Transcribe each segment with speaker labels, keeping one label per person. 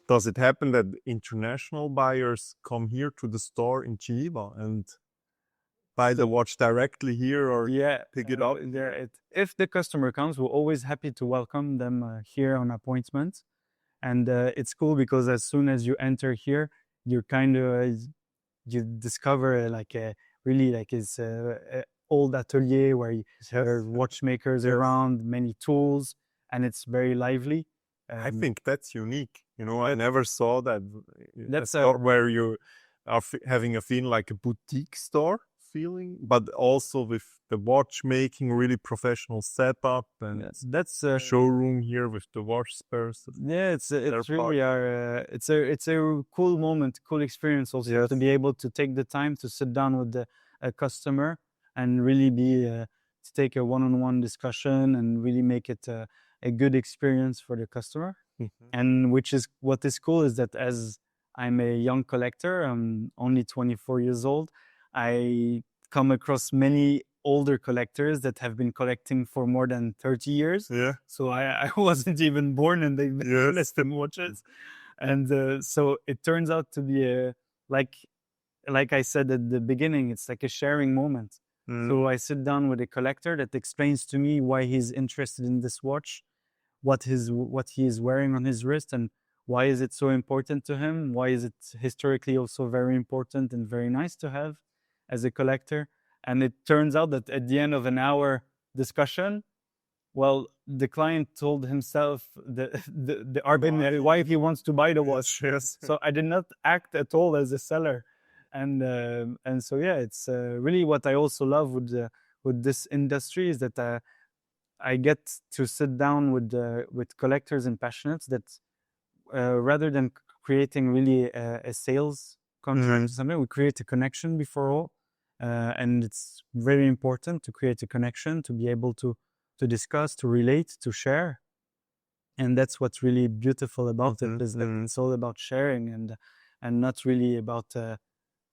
Speaker 1: Does it happen that international buyers come here to the store in Geneva and buy the watch directly here or pick it up?
Speaker 2: If the customer comes, we're always happy to welcome them here on appointment. And it's cool because as soon as you enter here, you kind of you discover like a really like it's a old atelier where there are watchmakers around, many tools, and it's very lively.
Speaker 1: I think that's unique. You know, I never saw that.
Speaker 2: That's
Speaker 1: a store where you are having a feeling like a boutique store feeling, but also with the watchmaking, really professional setup, and
Speaker 2: that's a
Speaker 1: showroom here with the watch spares.
Speaker 2: Yeah, it's really it's a cool moment, cool experience also to be able to take the time to sit down with a customer and really be to take a one-on-one discussion and really make it a good experience for the customer. And which is what is cool is that as I'm a young collector, I'm only 24 years old, I come across many older collectors that have been collecting for more than 30 years.
Speaker 1: Yeah.
Speaker 2: So I wasn't even born and they've been collecting watches. And so it turns out to be like I said at the beginning, it's like a sharing moment. So I sit down with a collector that explains to me why he's interested in this watch, what he is wearing on his wrist, and why is it so important to him? Why is it historically also very important and very nice to have as a collector? And it turns out that at the end of an hour discussion, well, the client told himself why he wants to buy the watch.
Speaker 1: Yes.
Speaker 2: So I did not act at all as a seller. And so yeah, it's really what I also love with this industry is that I get to sit down with collectors and passionates that rather than creating really a sales contract or something, we create a connection before all. And it's very important to create a connection, to be able to discuss, to relate, to share. And that's what's really beautiful about it, is that it's all about sharing and not really about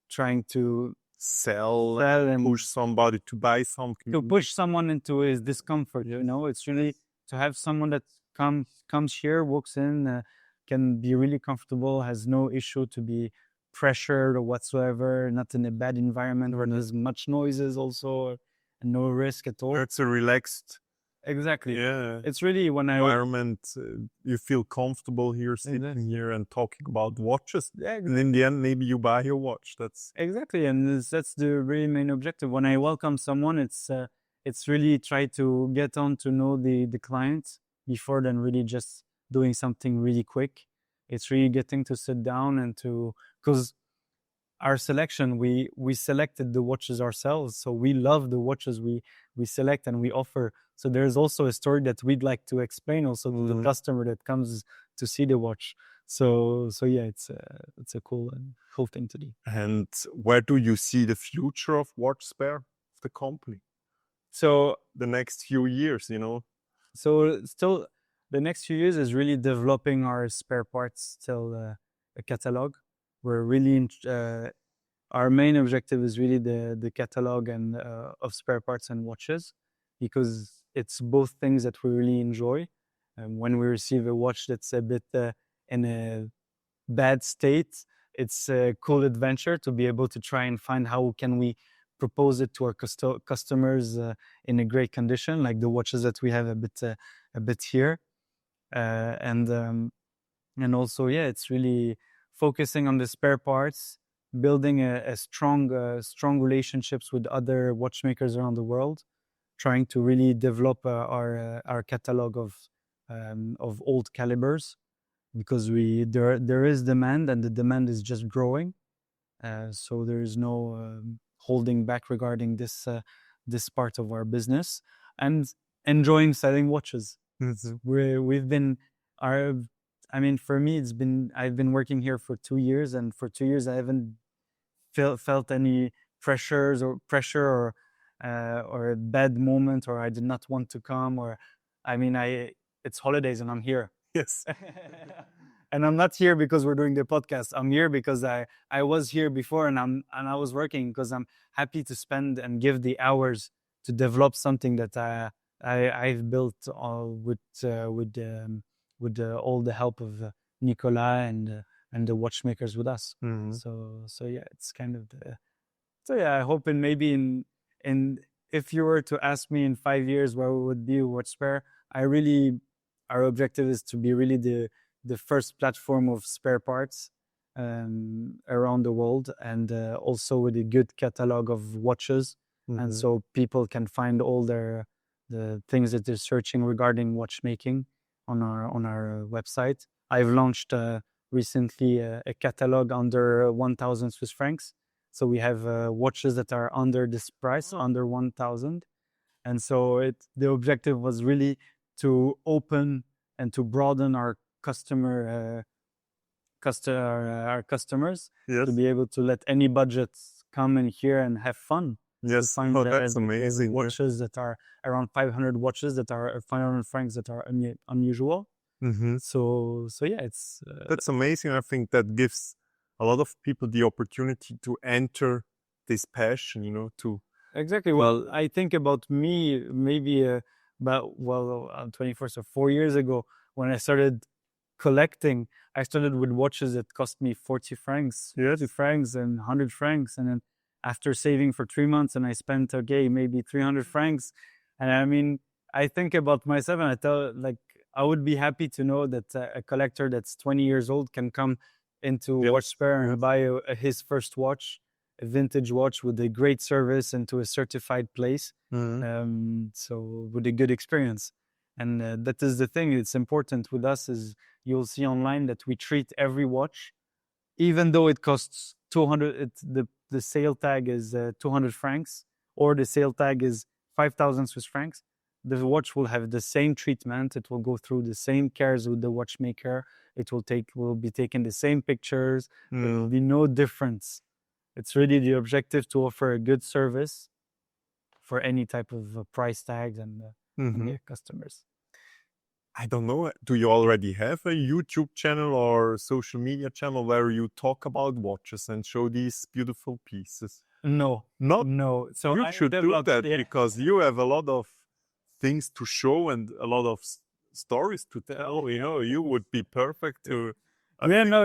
Speaker 2: trying to
Speaker 1: sell and push somebody to buy something.
Speaker 2: To push someone into his discomfort, you know, it's really to have someone that comes here, walks in, can be really comfortable, has no issue to be pressured or whatsoever, not in a bad environment where there's much noises also, and no risk at all.
Speaker 1: It's a relaxed.
Speaker 2: Exactly.
Speaker 1: Yeah.
Speaker 2: It's really when
Speaker 1: environment, you feel comfortable here, sitting here and talking about watches. Yeah. And in the end, maybe you buy your watch. That's
Speaker 2: exactly, and that's the really main objective. When I welcome someone, it's really try to get on to know the client before then really just doing something really quick. It's really getting to sit down and because our selection, we selected the watches ourselves, so we love the watches we select and we offer. So there's also a story that we'd like to explain also to the customer that comes to see the watch. So yeah, it's a cool thing to do.
Speaker 1: And where do you see the future of watch spare of the company?
Speaker 2: So
Speaker 1: the next few years, you know.
Speaker 2: So still, the next few years is really developing our spare parts, still a catalog. We're really our main objective is really the catalog and of spare parts and watches, because it's both things that we really enjoy. When we receive a watch that's a bit in a bad state, it's a cool adventure to be able to try and find how can we propose it to our customers in a great condition, like the watches that we have a bit here, and also it's really focusing on the spare parts, building a strong relationships with other watchmakers around the world, trying to really develop our catalog of old calibers, because there is demand, and the demand is just growing. So there is no holding back regarding this part of our business, and enjoying selling watches. We've been for me, I've been working here for 2 years, and for 2 years I haven't felt any pressure or a bad moment, or I did not want to come, or it's holidays and I'm here.
Speaker 1: Yes.
Speaker 2: And I'm not here because we're doing the podcast. I'm here because I was here before, and I was working because I'm happy to spend and give the hours to develop something that I've built with all the help of Nicolas and the watchmakers with us.
Speaker 1: Mhm.
Speaker 2: So yeah, it's kind of the. So yeah, I hope in if you were to ask me in 5 years where we would be with Spare, our objective is to be really the first platform of spare parts around the world, and also with a good catalog of watches, and
Speaker 1: Mhm.
Speaker 2: so people can find all the things that they're searching regarding watchmaking on our website. I've launched recently a catalog under 1,000 Swiss francs. So we have watches that are under this price, under 1,000. And so the objective was really to open and to broaden our our customers, to
Speaker 1: Yes.
Speaker 2: be able to let any budget come in here and have fun. To
Speaker 1: Yes.
Speaker 2: find
Speaker 1: Oh, that's amazing.
Speaker 2: watches that are around 500 watches that are 500 francs that are unusual.
Speaker 1: Mhm.
Speaker 2: So yeah, it's
Speaker 1: That's amazing. I think that gives a lot of people the opportunity to enter this passion, to
Speaker 2: exactly. Well, I think about me maybe I'm 24, so 4 years ago when I started collecting. I started with watches that cost me 40 francs,
Speaker 1: Yes.
Speaker 2: 50 francs, and 100 francs, and then after saving for 3 months, and I spent maybe 300 francs, and I mean, I think about myself, and I tell like I would be happy to know that a collector that's 20 years old can come into Watch Spare and buy his first watch, a vintage watch with a great service and to a certified place.
Speaker 1: Mhm.
Speaker 2: So with a good experience. And that is the thing. It's important with us is you'll see online that we treat every watch, even though it costs 200. The sale tag is 200 francs, or the sale tag is 5,000 Swiss francs. The watch will have the same treatment. It will go through the same cares with the watchmaker. Will be taking the same pictures. There will be no difference. It's really the objective to offer a good service for any type of price tags and get customers.
Speaker 1: I don't know. Do you already have a YouTube channel or social media channel where you talk about watches and show these beautiful pieces?
Speaker 2: No,
Speaker 1: Not.
Speaker 2: no. So
Speaker 1: You
Speaker 2: I
Speaker 1: should do
Speaker 2: developed
Speaker 1: that because you have a lot of things to show and a lot of stories to tell. You would be perfect to.
Speaker 2: Yeah, no,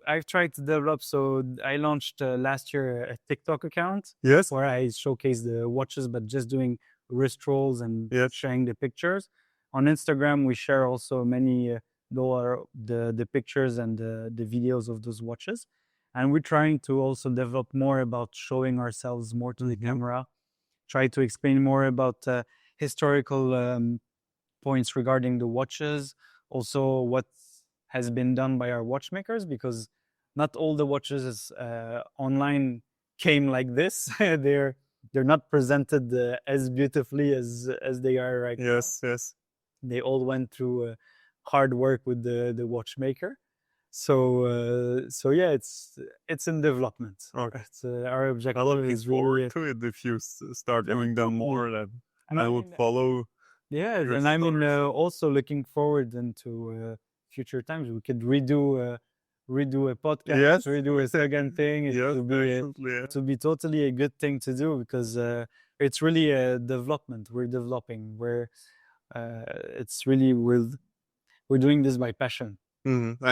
Speaker 2: I've tried to develop. So I launched last year a TikTok account
Speaker 1: Yes.
Speaker 2: where I showcase the watches, but just doing wrist rolls and
Speaker 1: Yes.
Speaker 2: sharing the pictures. On Instagram, we share also many the pictures and the videos of those watches, and we're trying to also develop more about showing ourselves more to the camera. Try to explain more about historical points regarding the watches, also what has been done by our watchmakers, because not all the watches online came like this. They're not presented as beautifully as they are right now.
Speaker 1: Yes.
Speaker 2: They all went through hard work with the watchmaker. So yeah, it's in development.
Speaker 1: Okay.
Speaker 2: Our objective
Speaker 1: I'm looking
Speaker 2: is
Speaker 1: forward
Speaker 2: really
Speaker 1: to it. If you start doing them more, then
Speaker 2: and
Speaker 1: I would follow.
Speaker 2: yeah,
Speaker 1: your
Speaker 2: and I mean,
Speaker 1: stories.
Speaker 2: also looking forward into future times. We could redo a podcast,
Speaker 1: Yes.
Speaker 2: redo a second thing. It
Speaker 1: Yes,
Speaker 2: would be
Speaker 1: definitely.
Speaker 2: it would be totally a good thing to do, because it's really a development. We're developing. It's really we're doing this by passion,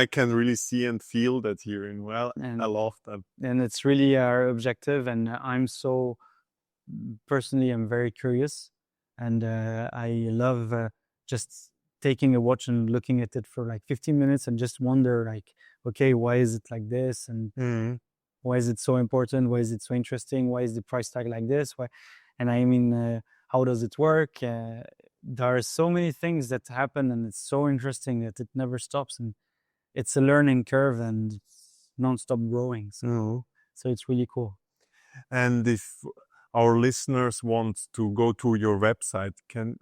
Speaker 1: I can really see and feel that here in well.
Speaker 2: and
Speaker 1: I love that.
Speaker 2: and it's really our objective. And personally, I'm very curious, and I love just taking a watch and looking at it for like 15 minutes and just wonder like, okay, why is it like this? And why is it so important? Why is it so interesting? Why is the price tag like this? Why? And I mean, how does it work? There are so many things that happen, and it's so interesting that it never stops. And it's a learning curve and it's non-stop growing. So it's really cool.
Speaker 1: And if our listeners want to go to your website,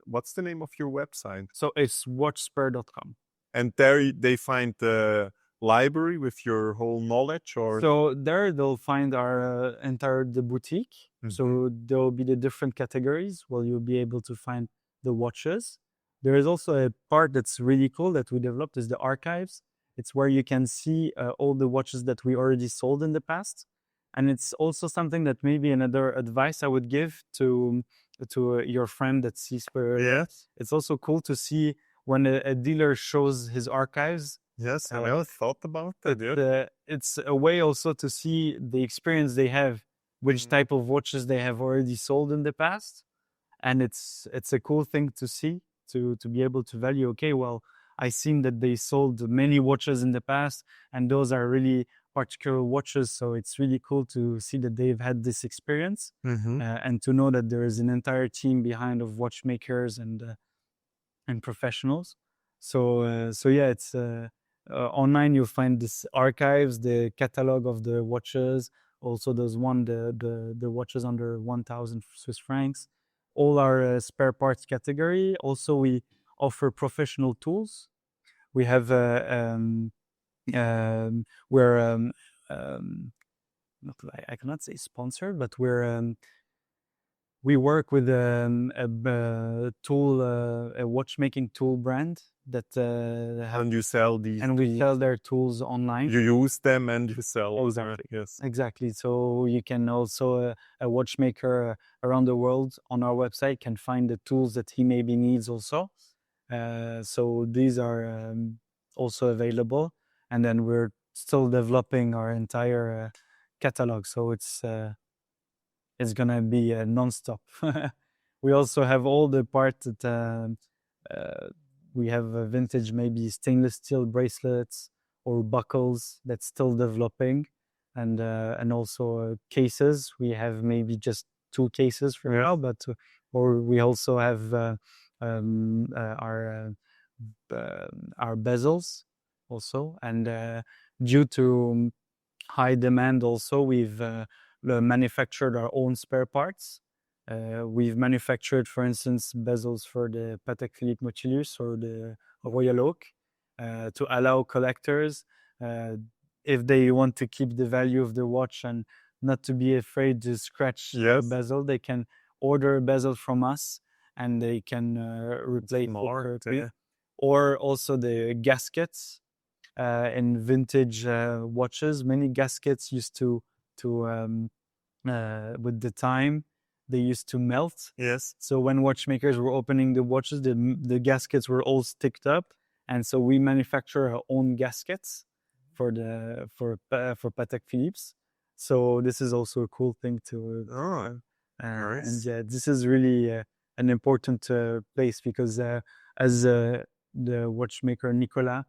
Speaker 1: what's the name of your website?
Speaker 2: So it's watchspare.com.
Speaker 1: And there they find the library with your whole knowledge, or
Speaker 2: so there they'll find our the boutique. So there will be the different categories where you'll be able to find the watches. There is also a part that's really cool that we developed, is the archives. It's where you can see all the watches that we already sold in the past. And it's also something that maybe another advice I would give to your friend that sees.
Speaker 1: Yes.
Speaker 2: It's also cool to see when a dealer shows his archives
Speaker 1: Yes, I
Speaker 2: Uh,
Speaker 1: never thought about that. Yeah.
Speaker 2: it's a way also to see the experience they have, which
Speaker 1: Mhm.
Speaker 2: type of watches they have already sold in the past, and it's a cool thing to see, to be able to value. Okay, well, I seen that they sold many watches in the past, and those are really particular watches. So it's really cool to see that they've had this experience,
Speaker 1: Mhm.
Speaker 2: and to know that there is an entire team behind of watchmakers and professionals. So yeah, it's online. You'll find this archives, the catalog of the watches. Also, there's one the watches under 1,000 Swiss francs. All our spare parts category. Also, we offer professional tools. We have we're not, I cannot say sponsored, but we work with a watchmaking tool brand that
Speaker 1: And you sell these
Speaker 2: and we
Speaker 1: tools.
Speaker 2: sell their tools online.
Speaker 1: You use them and you sell.
Speaker 2: Exactly.
Speaker 1: Yes.
Speaker 2: Exactly. So you can also a watchmaker around the world on our website can find the tools that he maybe needs also. So these are also available, and then we're still developing our entire catalog. So it's gonna be non-stop. We also have all the parts that we have vintage, maybe stainless steel bracelets or buckles that's still developing, and also cases. We have maybe just 2 cases for
Speaker 1: Yeah.
Speaker 2: now, but or we also have our bezels also, and due to high demand also, we've manufactured our own spare parts. We've manufactured, for instance, bezels for the Patek Philippe Nautilus or the Royal Oak to allow collectors, uh, if they want to keep the value of the watch and not to be afraid to scratch the
Speaker 1: Yes.
Speaker 2: bezel, they can order a bezel from us and they can replace
Speaker 1: Smart,
Speaker 2: it.
Speaker 1: yeah.
Speaker 2: Or also the gaskets in vintage watches. Many gaskets used to with the time they used to melt.
Speaker 1: Yes.
Speaker 2: So when watchmakers were opening the watches, the gaskets were all sticked up, and so we manufacture our own gaskets for for Patek Philippe's. So this is also a cool thing to.
Speaker 1: Oh,
Speaker 2: And
Speaker 1: nice.
Speaker 2: yeah, this is really an important place because as the watchmaker Nicolas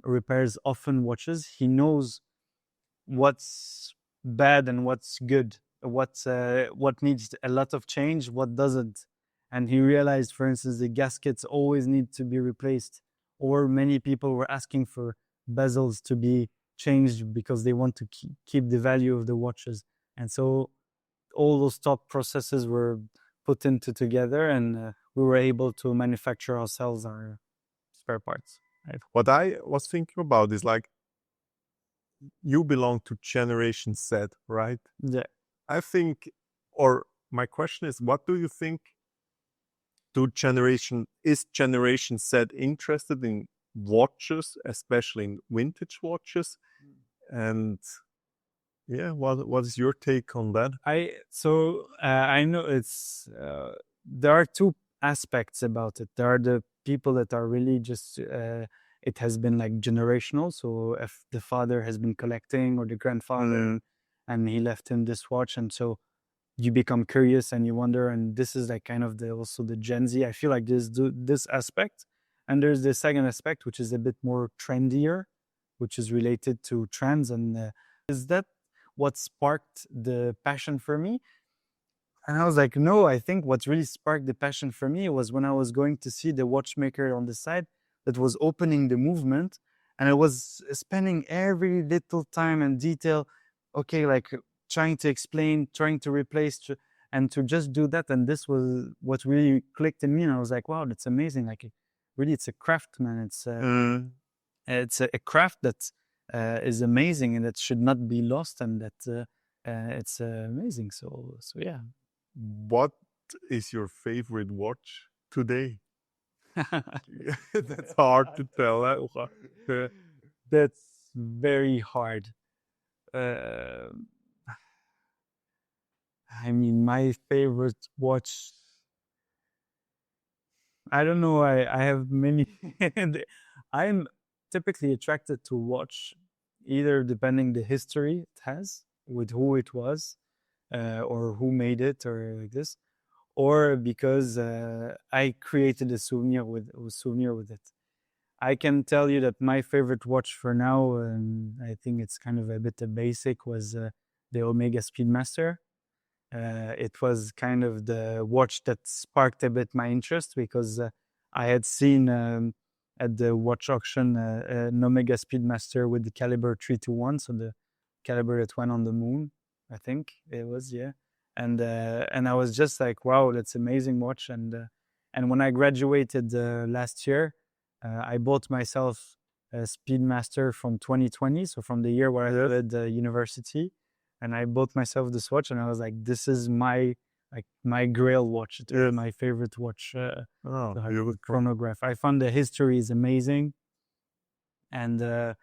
Speaker 2: repairs often watches, he knows what's bad and what's good, what needs a lot of change, what doesn't. And he realized, for instance, the gaskets always need to be replaced, or many people were asking for bezels to be changed because they want to keep the value of the watches. And so all those top processes were put into together, and we were able to manufacture ourselves our spare parts. Right?
Speaker 1: What I was thinking about is like you belong to Generation Z, right?
Speaker 2: Yeah.
Speaker 1: I think, or my question is, what do you think is Generation Z interested in watches, especially in vintage watches? And yeah, what is your take on that?
Speaker 2: I know it's there are two aspects about it. There are the people that are really just it has been like generational. So if the father has been collecting or the grandfather, and he left him this watch, and so you become curious and you wonder, and this is like kind of the also the Gen Z. I feel like there's this aspect, and there's the second aspect which is a bit more trendier, which is related to trends. And is that what sparked the passion for me? And I was like, no, I think what really sparked the passion for me was when I was going to see the watchmaker on the side that was opening the movement. And I was spending every little time and detail, okay, like trying to explain, trying to replace, and to just do that. And this was what really clicked in me. And I was like, wow, that's amazing. Like, really, it's a craft, man. It's a craft that is amazing and that should not be lost, and that it's amazing. So yeah.
Speaker 1: What is your favorite watch today? That's hard to tell.
Speaker 2: That's very hard. Uh, I mean, my favorite watch. I don't know. I have many. I'm typically attracted to watch, either depending the history it has with who it was, or who made it, or like this, or because I created a souvenir with it. I can tell you that my favorite watch for now, I think it's kind of a bit basic, was the Omega Speedmaster. It was kind of the watch that sparked a bit my interest, because I had seen at the watch auction an Omega Speedmaster with the caliber 321, so the caliber that went on the moon, I think it was, yeah. And I was just like, wow, that's amazing watch. And when I graduated last year, I bought myself a Speedmaster from 2020, so from the year where I started university. And I bought myself this watch, and I was like, this is my Grail watch. It is my favorite watch, the chronograph. I found the history is amazing, and the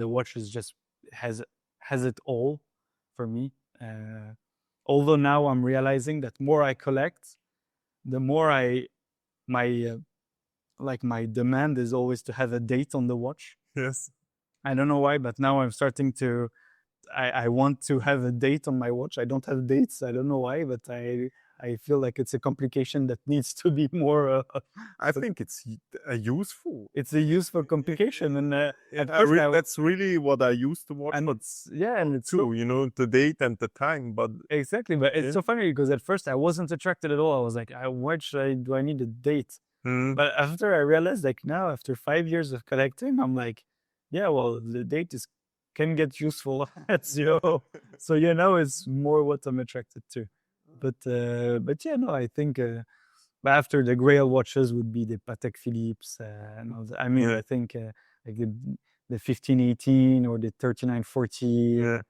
Speaker 2: watch is just has it all for me. Although now I'm realizing that more I collect, the more my demand is always to have a date on the watch.
Speaker 1: Yes.
Speaker 2: I don't know why, but now I'm starting to. I want to have a date on my watch. I don't have dates. I don't know why, but I feel like it's a complication that needs to be more.
Speaker 1: I think it's useful.
Speaker 2: It's a useful complication, and
Speaker 1: that's really what I used to watch.
Speaker 2: And it's too,
Speaker 1: so, you know, the date and the time. But
Speaker 2: exactly, but it's so funny because at first I wasn't attracted at all. I was like, why do I need a date? But after I realized, like now, after 5 years of collecting, I'm like, yeah, well, the date can get useful at zero. So it's more what I'm attracted to. But yeah, no, I think after the Grail watches would be the Patek Philippe's and all that. I mean, I think like the 1518 or the 3940.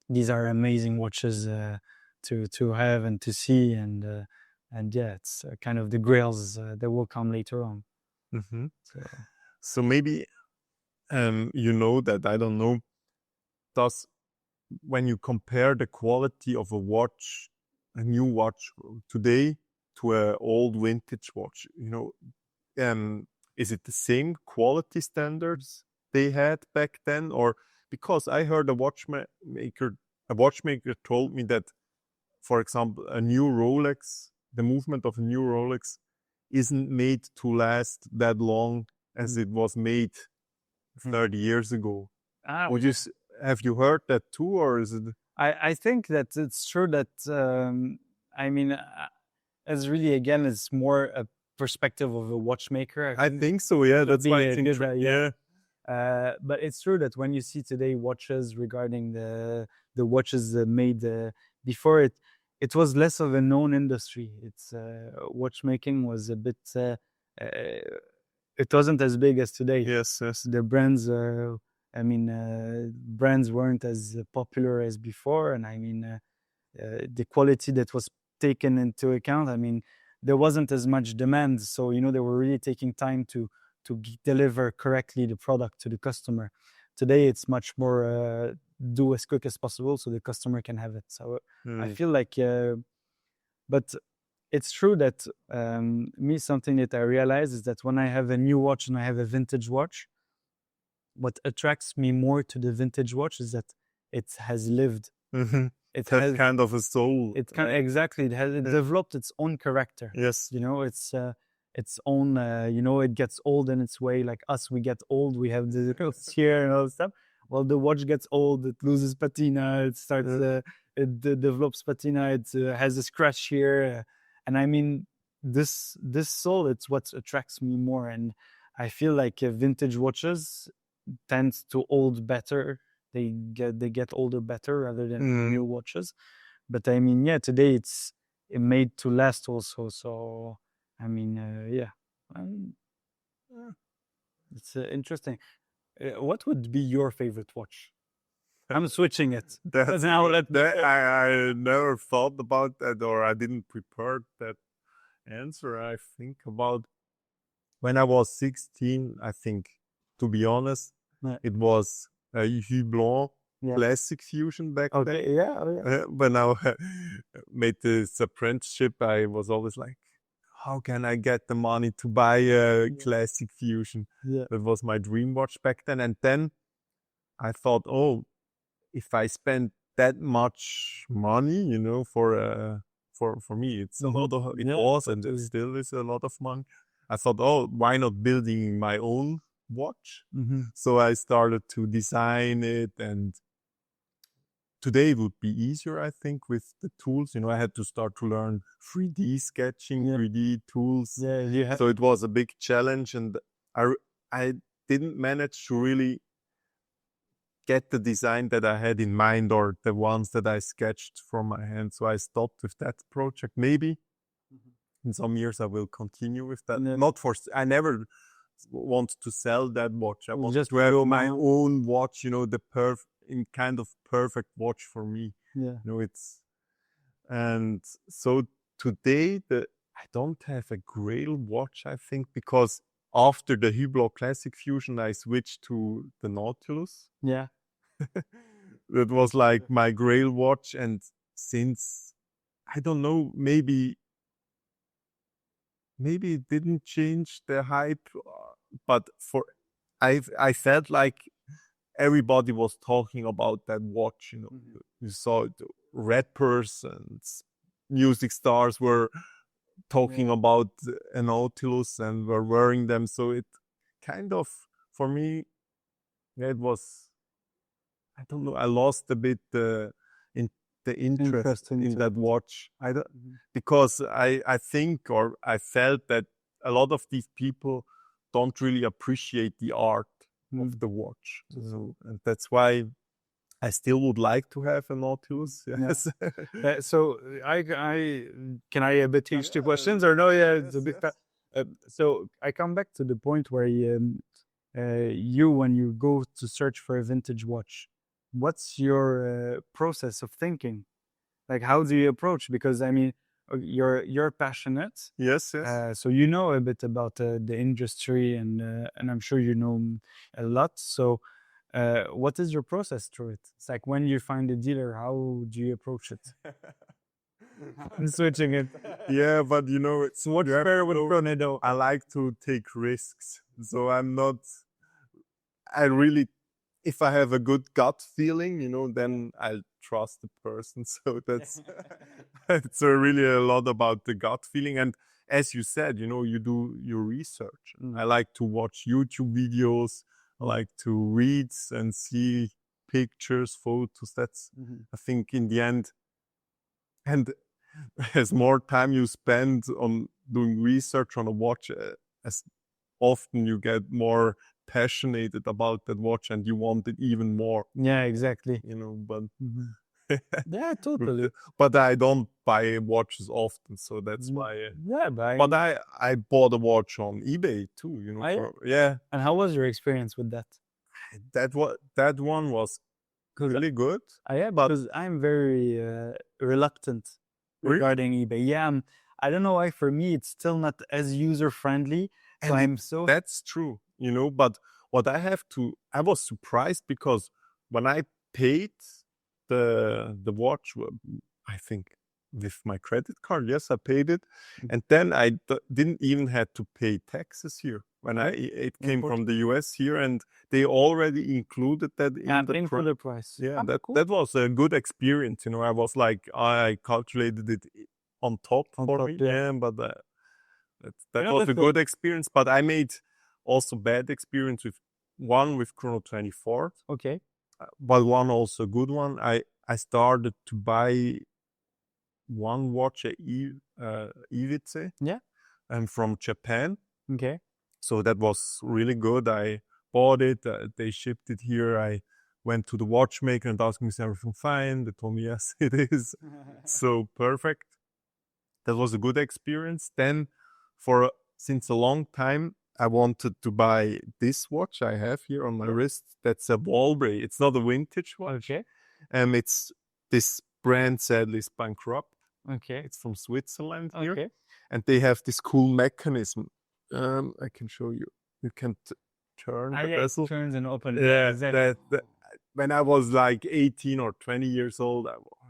Speaker 2: These are amazing watches to have and to see, and yeah, it's kind of the Grails that will come later on.
Speaker 1: Mm-hmm. So maybe. You know that, I don't know, when you compare the quality of a new watch today to an old vintage watch, you know, is it the same quality standards they had back then? Or because I heard a watchmaker told me that, for example, the movement of a new Rolex isn't made to last that long as it was made 30 years ago. Have you heard that too, or is it?
Speaker 2: I think that it's true that I mean, as really again, it's more a perspective of a watchmaker.
Speaker 1: I think so. Yeah, that's why it's interesting. Yeah.
Speaker 2: But it's true that when you see today watches regarding the watches made before it was less of a known industry. It's watchmaking was a bit. It wasn't as big as today.
Speaker 1: Yes.
Speaker 2: The brands, brands weren't as popular as before, and I mean, the quality that was taken into account. I mean, there wasn't as much demand, so they were really taking time to deliver correctly the product to the customer. Today, it's much more do as quick as possible so the customer can have it. So I feel like, but. It's true that something that I realize is that when I have a new watch and I have a vintage watch, what attracts me more to the vintage watch is that it has lived.
Speaker 1: Mm-hmm. It has kind of a soul.
Speaker 2: Exactly. It has developed its own character.
Speaker 1: Yes.
Speaker 2: Its own. It gets old in its way. Like us, we get old. We have the here and all that stuff. Well, the watch gets old. It loses patina. It starts. It develops patina. It has a scratch here. And I mean, this soul, it's what attracts me more. And I feel like vintage watches tend to old better. They get older better rather than new watches. But I mean, yeah, today it's made to last also. So I mean, it's interesting. What would be your favorite watch? I'm switching it.
Speaker 1: I never thought about that, or I didn't prepare that answer. I think about when I was 16, I think, to be honest, it was a Hublot Classic Fusion back then.
Speaker 2: Yeah.
Speaker 1: When I made this apprenticeship, I was always like, how can I get the money to buy a
Speaker 2: Yeah.
Speaker 1: classic fusion?
Speaker 2: Yeah.
Speaker 1: That was my dream watch back then. And then I thought, oh, if I spend that much money, you know, for me, it's a lot of, it
Speaker 2: Yeah,
Speaker 1: was, and it
Speaker 2: totally.
Speaker 1: still is a lot of money. I thought, oh, why not building my own watch? So I started to design it, and today it would be easier, I think, with the tools. You know, I had to start to learn 3D sketching,
Speaker 2: Yeah.
Speaker 1: 3D tools.
Speaker 2: Yeah, you have.
Speaker 1: So it was a big challenge, and I didn't manage to really get the design that I had in mind, or the ones that I sketched from my hand. So I stopped with that project. Maybe in some years I will continue with that.
Speaker 2: Yeah.
Speaker 1: Not for, I never want to sell that watch. I want
Speaker 2: Just
Speaker 1: to have
Speaker 2: your
Speaker 1: my
Speaker 2: own.
Speaker 1: own watch, you know, in kind of perfect watch for me.
Speaker 2: Yeah.
Speaker 1: You know, and so today I don't have a Grail watch, I think, because after the Hublot Classic Fusion, I switched to the Nautilus.
Speaker 2: Yeah.
Speaker 1: That was like my Grail watch, and since, I don't know, maybe it didn't change the hype, but I felt like everybody was talking about that watch. You know, you saw the rappers and music stars were talking about a Nautilus and were wearing them. So it kind of, for me, it was, I don't know, I lost a bit the interest in that watch. I don't, because I think, or I felt that a lot of these people don't really appreciate the art of the watch. So, and that's why I still would like to have a Nautilus. Yes.
Speaker 2: So I can I a bit teach two questions or no? Yeah, it's a bit. So I come back to the point where you when you go to search for a vintage watch, what's your process of thinking? Like, how do you approach? Because I mean, you're passionate.
Speaker 1: Yes, yes.
Speaker 2: So you know a bit about the industry, and I'm sure you know a lot. So what is your process through it? It's like when you find a dealer, how do you approach it? I'm switching it.
Speaker 1: Yeah, but you know,
Speaker 2: It's much better with chronedo.
Speaker 1: I like to take risks. So I'm not, I really, if I have a good gut feeling, you know, then I'll trust the person. So that's, it's really a lot about the gut feeling. And as you said, you know, you do your research. I like to watch YouTube videos. I like to read and see pictures, photos. That's, I think, in the end, and as more time you spend on doing research on a watch, as often you get more passionate about that watch and you want it even more.
Speaker 2: Yeah, exactly.
Speaker 1: You know, but
Speaker 2: yeah, totally.
Speaker 1: But I don't buy watches often, so that's why.
Speaker 2: Yeah,
Speaker 1: but I bought a watch on eBay too. You know, yeah.
Speaker 2: And how was your experience with that?
Speaker 1: That one was really good.
Speaker 2: Yeah, because I'm very reluctant regarding eBay. Yeah, I don't know why. For me, it's still not as user friendly. So
Speaker 1: that's true, you know. But what I was surprised because when I paid the watch, I think with my credit card, yes, I paid it, and then I didn't even had to pay taxes here when it came from the US here, and they already included that in the
Speaker 2: price.
Speaker 1: Yeah, that was a good experience. You know, I was like, I calculated it on top for me. Yeah, but that was a good experience. But I made also bad experience with Chrono 24.
Speaker 2: Okay.
Speaker 1: But one also good one. I started to buy one watch, Iwice.
Speaker 2: Yeah.
Speaker 1: And from Japan.
Speaker 2: Okay.
Speaker 1: So that was really good. I bought it. They shipped it here. I went to the watchmaker and asked me, is everything fine? They told me, yes, it is. So perfect. That was a good experience. Then since a long time, I wanted to buy this watch I have here on my wrist. That's a Walbray. It's not a vintage watch.
Speaker 2: Okay.
Speaker 1: It's this brand sadly is bankrupt.
Speaker 2: Okay.
Speaker 1: It's from Switzerland here.
Speaker 2: Okay.
Speaker 1: And they have this cool mechanism. I can show you. You can turn the bezel.
Speaker 2: Turns and opens.
Speaker 1: Yeah, when I was like 18 or 20 years old,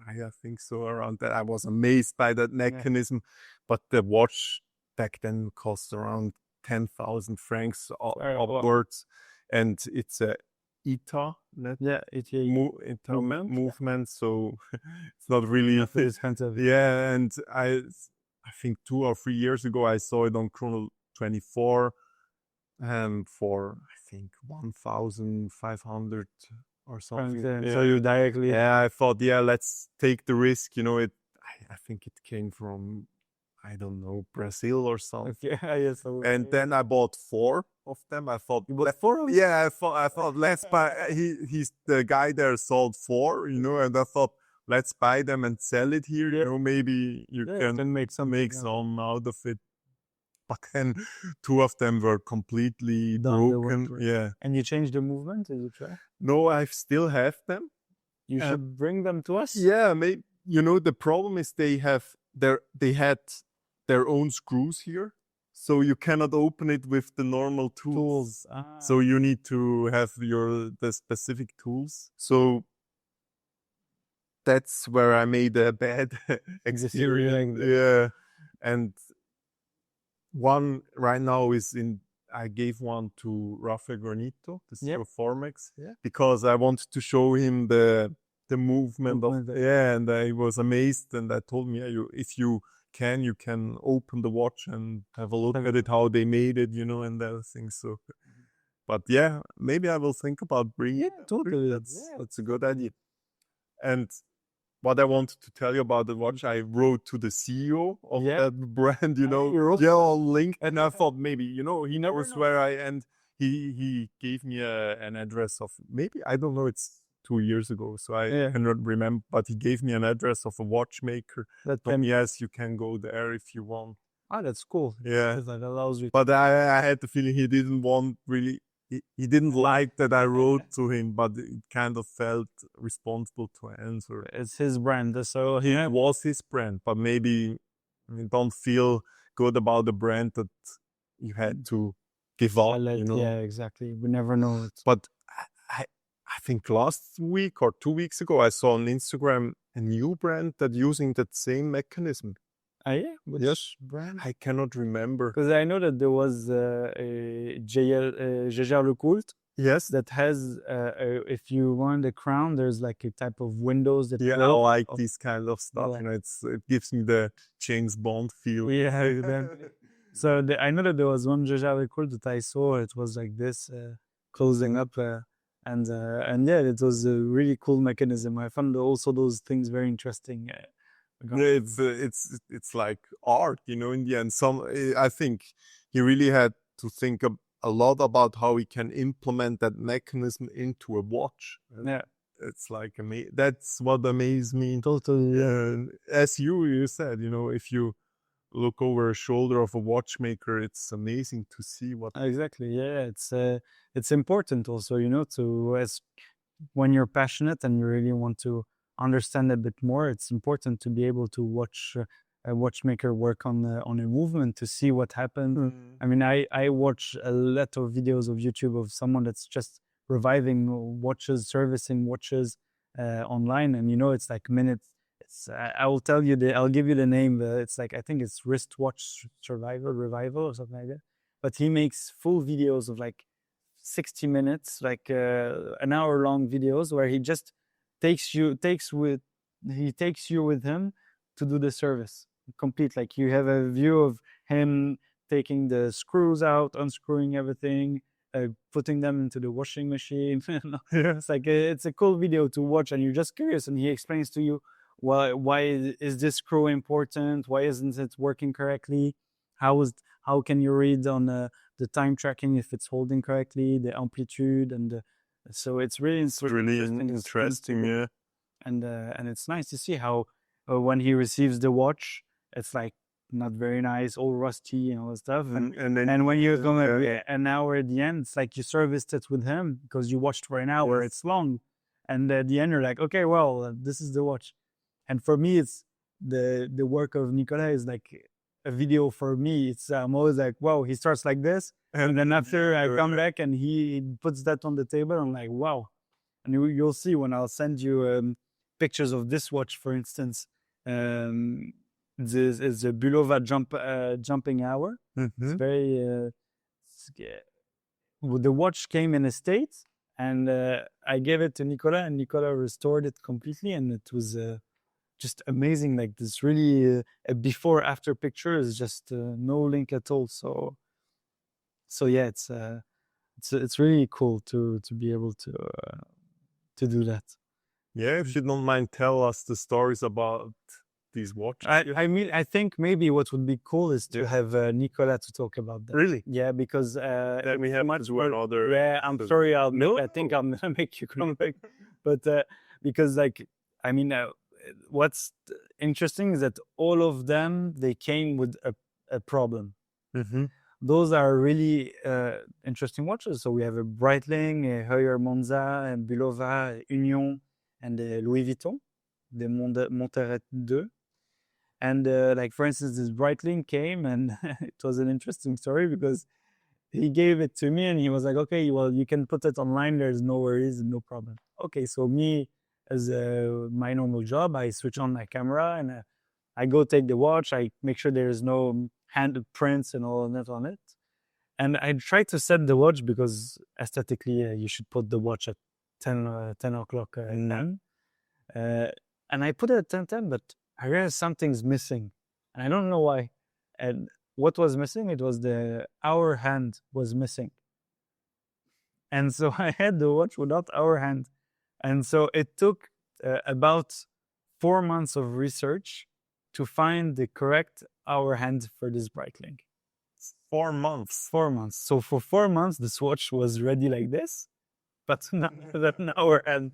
Speaker 1: I think so, around that, I was amazed by that mechanism. But the watch back then cost around 10,000 francs
Speaker 2: wow.
Speaker 1: upwards, and it's a ETA net
Speaker 2: Yeah, ETA movement.
Speaker 1: movement, so it's not really
Speaker 2: Not very expensive.
Speaker 1: yeah. And I think 2 or 3 years ago I saw it on Chrono 24 for I think 1,500 or something.
Speaker 2: So you directly
Speaker 1: Yeah, I thought, yeah, let's take the risk. You know, I think it came from, I don't know, Brazil or something.
Speaker 2: okay. Yeah, so
Speaker 1: And then I bought 4 of them. I thought,
Speaker 2: you bought 4 of them?
Speaker 1: yeah, I thought let's buy. He's the guy there sold 4, you know, and I thought let's buy them and sell it here. You know, maybe you can
Speaker 2: make some
Speaker 1: out of it. But then 2 of them were completely broken. Yeah.
Speaker 2: And you changed the movement? Did you try?
Speaker 1: No, I still have them.
Speaker 2: You should bring them to us.
Speaker 1: Yeah, maybe. You know, the problem is they had their own screws here, so you cannot open it with the normal tools. So you need to have the specific tools. So that's where I made a bad experience. Yeah, and one right now is in. I gave one to Rafael Granito, the Zero Formex, because I wanted to show him the movement of, and I was amazed, and I told him, yeah, if you can open the watch and have a look at it, how they made it, you know, and everything. So, but yeah, maybe I will think about bringing it.
Speaker 2: Totally.
Speaker 1: That's a good idea. And what I wanted to tell you about the watch, I wrote to the CEO of that brand, you know, on LinkedIn, and I thought maybe, you know, he knows where I and he gave me an address of, maybe, I don't know, it's 2 years ago, so I cannot remember, but he gave me an address of a watchmaker. Yes, you can go there if you want.
Speaker 2: Ah, that's cool.
Speaker 1: Yeah,
Speaker 2: because that allows you.
Speaker 1: But I had the feeling he didn't want really. He didn't like that I wrote to him, but it kind of felt responsible to answer.
Speaker 2: It's his brand, so
Speaker 1: it was his brand, but maybe you don't feel good about the brand that you had to give up. You know?
Speaker 2: Yeah, exactly. We never know.
Speaker 1: But I think last week or 2 weeks ago, I saw on Instagram a new brand that using that same mechanism.
Speaker 2: Yeah? Which brand?
Speaker 1: I cannot remember.
Speaker 2: Because I know that there was a Jaeger LeCoultre.
Speaker 1: Yes.
Speaker 2: That has, if you want the crown, there's like a type of windows that.
Speaker 1: Yeah, I like this kind of stuff. You know, it gives me the James Bond feel.
Speaker 2: Yeah. So I know that there was one Jaeger LeCoultre that I saw. It was like this, closing up, and yeah, it was a really cool mechanism. I found also those things very interesting.
Speaker 1: Yeah, it's like art, you know. In the end, I think he really had to think a lot about how he can implement that mechanism into a watch.
Speaker 2: Yeah,
Speaker 1: it's like that's what amazed me.
Speaker 2: Totally.
Speaker 1: As you said, you know, if you look over a shoulder of a watchmaker, it's amazing to see what.
Speaker 2: Exactly. Yeah, it's important also, you know, when you're passionate and you really want to understand a bit more, it's important to be able to watch a watchmaker work on a movement to see what happened. I mean, I watch a lot of videos of YouTube of someone that's just reviving watches, servicing watches online, and you know, it's like minutes. I will tell you I'll give you the name. It's like, I think it's wristwatch revival or something like that. But he makes full videos of like 60 minutes, like an hour long videos where he just takes you with him to do the service complete. Like you have a view of him taking the screws out, unscrewing everything, putting them into the washing machine. It's like it's a cool video to watch, and you're just curious, and he explains to you why is this screw important, why isn't it working correctly, how can you read on the time tracking if it's holding correctly, the amplitude, and so it's really
Speaker 1: interesting, yeah.
Speaker 2: And it's nice to see how when he receives the watch, it's like not very nice, all rusty and all that stuff. And when you come an hour at the end, it's like you serviced it with him because you watched for an hour. Yes. It's long, and at the end you're like, okay, well, this is the watch. And for me, it's the work of Nicolas is like a video for me. I'm always like, wow, he starts like this. And then after I come back and he puts that on the table, I'm like, wow. And you'll see when I'll send you pictures of this watch, for instance. This is the Bulova jumping hour. It's
Speaker 1: Mhm.
Speaker 2: very. The watch came in a state, and I gave it to Nicolas, and Nicolas restored it completely, and it was just amazing. Like this, really a before-after picture is just no link at all. So yeah, it's really cool to be able to do that.
Speaker 1: Yeah, if you don't mind, tell us the stories about these watches.
Speaker 2: I mean, I think maybe what would be cool is to have Nicolas to talk about that.
Speaker 1: Really?
Speaker 2: Yeah, because
Speaker 1: Then we
Speaker 2: it's
Speaker 1: have
Speaker 2: much
Speaker 1: to do another.
Speaker 2: Yeah, I'm
Speaker 1: episode.
Speaker 2: sorry.
Speaker 1: No.
Speaker 2: I think I'm gonna make you come back, but because like I mean, what's interesting is that all of them they came with a problem.
Speaker 1: Mm-hmm.
Speaker 2: Those are really interesting watches. So we have a Breitling, a Heuer Monza, a Bulova, Union, and a Louis Vuitton, the Monteret 2. And like for instance, this Breitling came, and it was an interesting story because he gave it to me, and he was like, "Okay, well, you can put it online. There's no worries, no problem." Okay, so me, as my normal job, I switch on my camera and I go take the watch. I make sure there's no handprints and all of that on it, and I try to set the watch because aesthetically, you should put the watch at 10 o'clock a.m. And I put it at 10:10, but I realized something's missing, and I don't know why. And what was missing? It was the hour hand was missing, and so I had the watch without hour hand, and so it took about 4 months of research to find the correct hour hand for this Breitling.
Speaker 1: 4 months.
Speaker 2: 4 months. So for 4 months, this watch was ready like this, but not with an hour hand.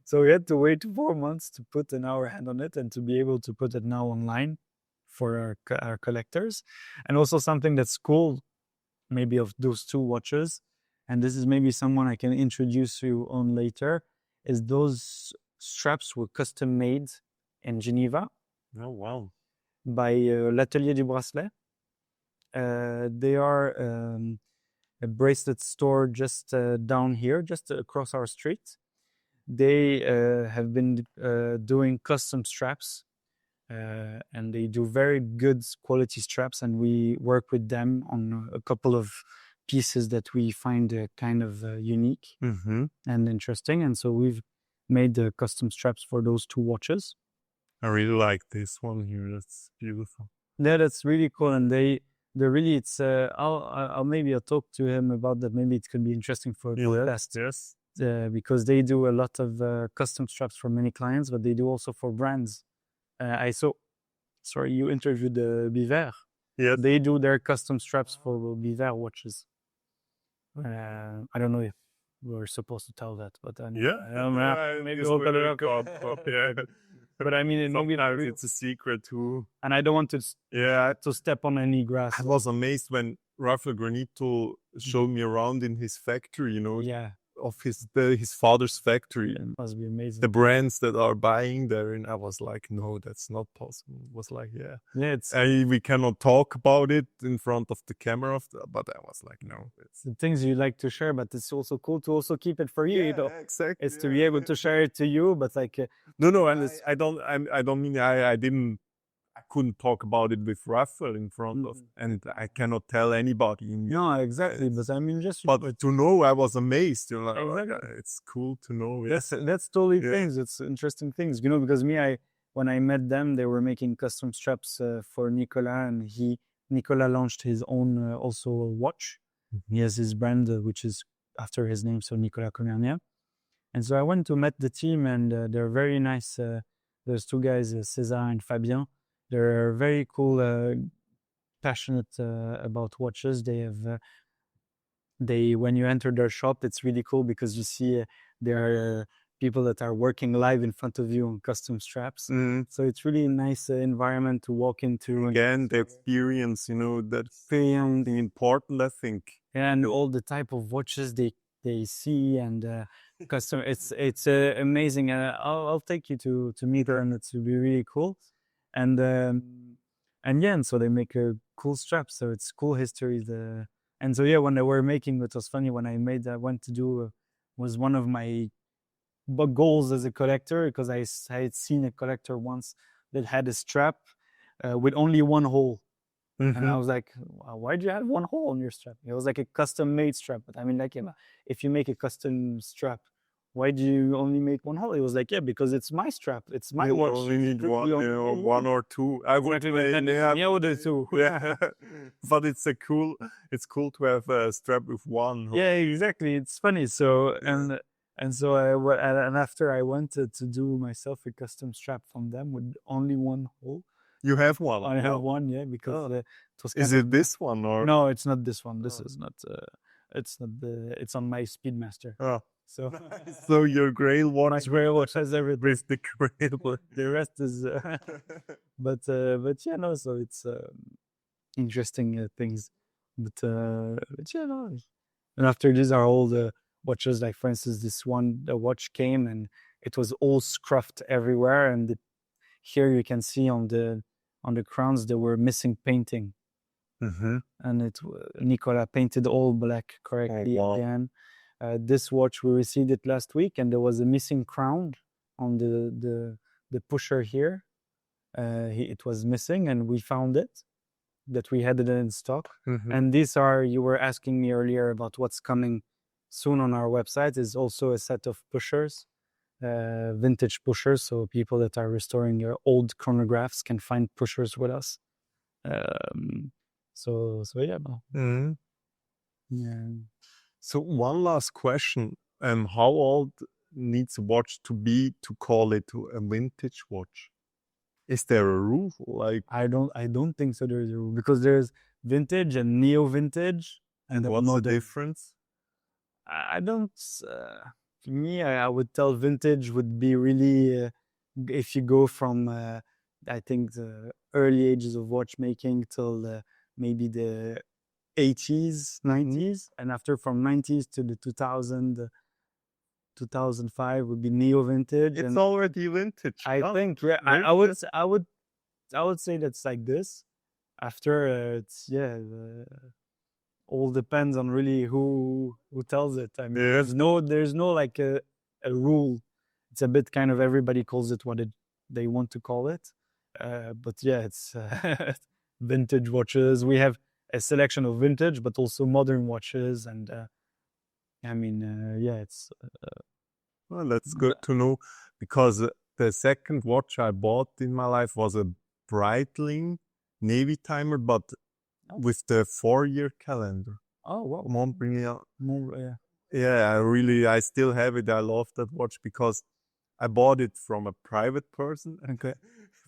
Speaker 2: So we had to wait 4 months to put an hour hand on it and to be able to put it now online for our collectors. And also something that's cool, maybe of those two watches, and this is maybe someone I can introduce you on later, is those straps were custom made in Geneva.
Speaker 1: Oh, wow.
Speaker 2: By L'Atelier du Bracelet. They are a bracelet store just down here, just across our street. They have been doing custom straps, and they do very good quality straps, and we work with them on a couple of pieces that we find kind of unique and interesting. And so we've made the custom straps for those two watches.
Speaker 1: I really like this one here. That's beautiful.
Speaker 2: Yeah, that's really cool. And they're really, it's, I'll maybe I'll talk to him about that. Maybe it could be interesting for a podcast.
Speaker 1: Yes.
Speaker 2: Because they do a lot of custom straps for many clients, but they do also for brands. Sorry, you interviewed Biver.
Speaker 1: Yes.
Speaker 2: They do their custom straps for Biver watches. I don't know if we're supposed to tell that, but maybe we'll cut it up.
Speaker 1: Yeah.
Speaker 2: But I mean,
Speaker 1: it's a secret too.
Speaker 2: And I don't want to step on any grass.
Speaker 1: I was amazed when Rafael Granito showed me around in his factory, of his father's factory.
Speaker 2: It must be amazing.
Speaker 1: The brands that are buying there, and I was like, no, that's not possible. It was like, we cannot talk about it in front of the camera, but I was like, no.
Speaker 2: It's the things you like to share, but it's also cool to also keep it for you.
Speaker 1: Exactly.
Speaker 2: It's to be able to share it to you, but like
Speaker 1: no, and I don't mean I couldn't talk about it with Rafael in front of, and I cannot tell anybody.
Speaker 2: No, exactly. But I mean,
Speaker 1: but to know, I was amazed.
Speaker 2: Exactly.
Speaker 1: It's cool to know.
Speaker 2: That's totally things. It's interesting things, because when I met them, they were making custom straps for Nicolas, and Nicolas launched his own also watch. He has his brand, which is after his name, so Nicolas Comernia. And so I went to meet the team, and they're very nice. There's two guys, César and Fabien. They're very cool, passionate about watches. They have, when you enter their shop, it's really cool because you see there are people that are working live in front of you on custom straps. So it's really a nice environment to walk into.
Speaker 1: Again, the experience, that's something important, I think.
Speaker 2: And all the type of watches they see and custom. It's amazing. I'll take you to meet her, and it's be really cool. And so they make a cool strap. So it's cool history. And so when they were making, it was funny when I went to do was one of my goals as a collector, because I had seen a collector once that had a strap with only one hole. And I
Speaker 1: Mhm.
Speaker 2: was like, why do you have one hole on your strap? It was like a custom made strap. But I mean, like, yeah, if you make a custom strap, why do you only make one hole? It was like, yeah, because it's my strap. It's my
Speaker 1: You
Speaker 2: watch.
Speaker 1: only need one,
Speaker 2: We only need
Speaker 1: one or two. I would
Speaker 2: Exactly,
Speaker 1: say,
Speaker 2: and
Speaker 1: yeah,
Speaker 2: yeah, with the two.
Speaker 1: yeah. But it's cool to have a strap with one.
Speaker 2: Yeah, exactly. It's funny. So and so and after I went to do myself a custom strap from them with only one hole.
Speaker 1: You have one.
Speaker 2: I have one, yeah, because
Speaker 1: Oh.
Speaker 2: it was
Speaker 1: Is
Speaker 2: kind
Speaker 1: it this one or?
Speaker 2: No, it's not this one. This
Speaker 1: Oh.
Speaker 2: is not. It's not the. It's on my Speedmaster.
Speaker 1: Oh.
Speaker 2: So
Speaker 1: So your Grail
Speaker 2: my
Speaker 1: watch
Speaker 2: Grail watch has everything.
Speaker 1: with the Grail.
Speaker 2: The rest is. But yeah, no. So it's interesting things. But yeah, no. And after these are all the watches. Like for instance, this one, the watch came and it was all scruffed everywhere, and here you can see on the crowns they were missing painting.
Speaker 1: Mm-hmm.
Speaker 2: And Nicolas painted all black correctly again. This watch, we received it last week, and there was a missing crown on the pusher here. It was missing, and we found it, that we had it in stock.
Speaker 1: Mm-hmm.
Speaker 2: And these are, you were asking me earlier about what's coming soon on our website, is also a set of pushers, vintage pushers. So people that are restoring your old chronographs can find pushers with us. So yeah, no.
Speaker 1: Mm-hmm.
Speaker 2: Yeah.
Speaker 1: So one last question: how old needs a watch to be to call it a vintage watch? Is there a rule? Like,
Speaker 2: I don't think so. There's a rule, because there's vintage and neo vintage,
Speaker 1: and what's the difference?
Speaker 2: I don't. To me, I would tell vintage would be really if you go from I think the early ages of watchmaking till maybe the 80s, 90s, and after from 90s to the 2005 would be neo vintage.
Speaker 1: It's
Speaker 2: and
Speaker 1: already vintage.
Speaker 2: I think, yeah, I would say that's like this. After it's, yeah, all depends on really who tells it. I mean,
Speaker 1: Yes.
Speaker 2: there's no like a rule. It's a bit kind of everybody calls it what they want to call it. But yeah, it's vintage watches. We have a selection of vintage, but also modern watches, and I mean, yeah, it's.
Speaker 1: Well, that's good to know, because the second watch I bought in my life was a Breitling Navy timer, but with the 4-year calendar.
Speaker 2: Oh wow!
Speaker 1: Montbéliard.
Speaker 2: Yeah.
Speaker 1: Yeah, I still have it. I love that watch because I bought it from a private person,
Speaker 2: Okay.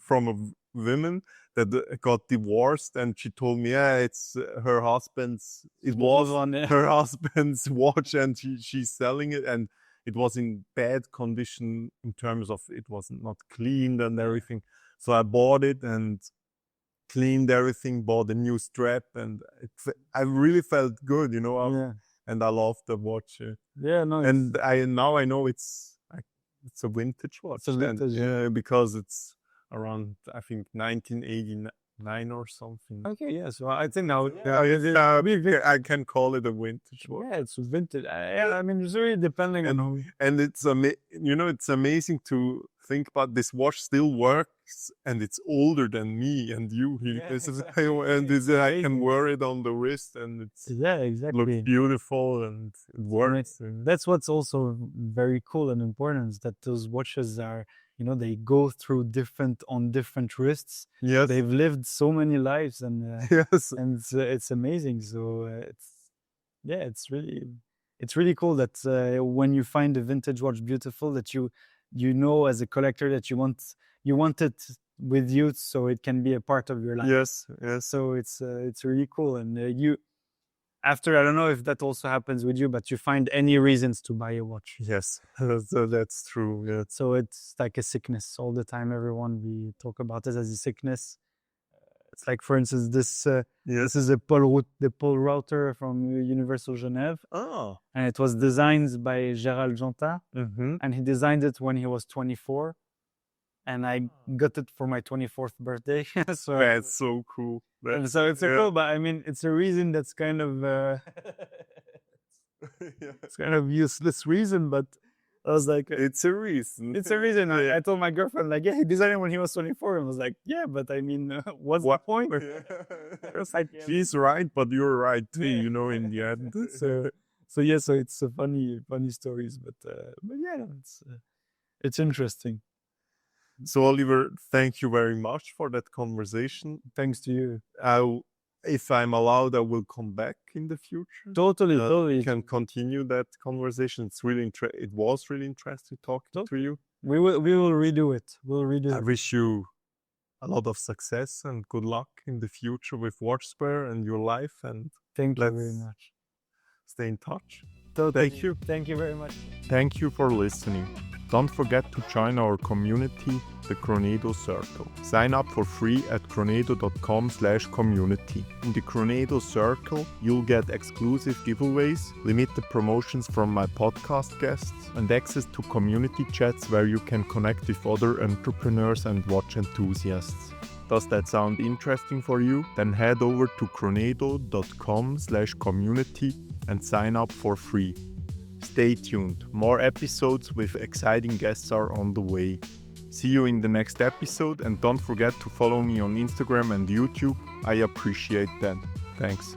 Speaker 1: from a woman that got divorced, and she told me, yeah, it's her husband's. It was her husband's watch, and she's selling it, and it was in bad condition in terms of it was not cleaned and everything. So I bought it and cleaned everything, bought a new strap, and I really felt good, you know.
Speaker 2: Yeah.
Speaker 1: And I love the watch.
Speaker 2: Yeah, no.
Speaker 1: And now I know it's a vintage watch.
Speaker 2: It's a vintage.
Speaker 1: Yeah, because it's around, I think, 1989 or something.
Speaker 2: Okay, yeah. So I think now,
Speaker 1: I can call it a vintage watch.
Speaker 2: Yeah, it's vintage. Yeah, I mean, it's really depending on.
Speaker 1: And it's it's amazing to think about this watch still works, and it's older than me and you. I can wear it on the wrist, and it's
Speaker 2: exactly
Speaker 1: looks beautiful, and it works.
Speaker 2: That's what's also very cool and important, is that those watches are, they go through different wrists.
Speaker 1: Yes,
Speaker 2: they've lived so many lives, and
Speaker 1: yes,
Speaker 2: and it's amazing. So it's really cool that when you find a vintage watch beautiful, that you as a collector that you want it with you, so it can be a part of your life.
Speaker 1: Yes.
Speaker 2: So it's really cool, and after, I don't know if that also happens with you, but you find any reasons to buy a watch.
Speaker 1: Yes, so that's true. Yeah.
Speaker 2: So it's like a sickness all the time. We talk about it as a sickness. It's like, for instance, this is the Paul router from Universal Genève.
Speaker 1: Oh.
Speaker 2: And it was designed by Gérald Jonta.
Speaker 1: Mm-hmm.
Speaker 2: And he designed it when he was 24. And I got it for my 24th birthday. So
Speaker 1: that's so cool.
Speaker 2: So it's cool, but I mean, it's a reason that's kind of it's kind of useless reason, but I was like,
Speaker 1: It's a reason.
Speaker 2: it's a reason. I told my girlfriend, like, yeah, he designed it when he was 24. And I was like, yeah, but I mean, what's the point? I was like, yeah.
Speaker 1: She's right, but you're right too, you know, in the end.
Speaker 2: So yeah, so it's a funny stories, but yeah, it's interesting.
Speaker 1: So Oliver, thank you very much for that conversation.
Speaker 2: Thanks to you.
Speaker 1: If I'm allowed, I will come back in the future.
Speaker 2: Totally.
Speaker 1: We can continue that conversation. It's really it was really interesting talking to you.
Speaker 2: We will redo it. We'll redo it.
Speaker 1: I wish you a lot of success and good luck in the future with Watchspare and your life. And
Speaker 2: thank you very much.
Speaker 1: Stay in touch.
Speaker 2: Totally.
Speaker 1: Thank you.
Speaker 2: Thank you very much.
Speaker 1: Thank you for listening. Don't forget to join our community, the Chronedo Circle. Sign up for free at chronedo.com/community. In the Chronedo Circle, you'll get exclusive giveaways, limited promotions from my podcast guests, and access to community chats where you can connect with other entrepreneurs and watch enthusiasts. Does that sound interesting for you? Then head over to chronedo.com/community and sign up for free. Stay tuned, more episodes with exciting guests are on the way. See you in the next episode, and don't forget to follow me on Instagram and YouTube. I appreciate that. Thanks.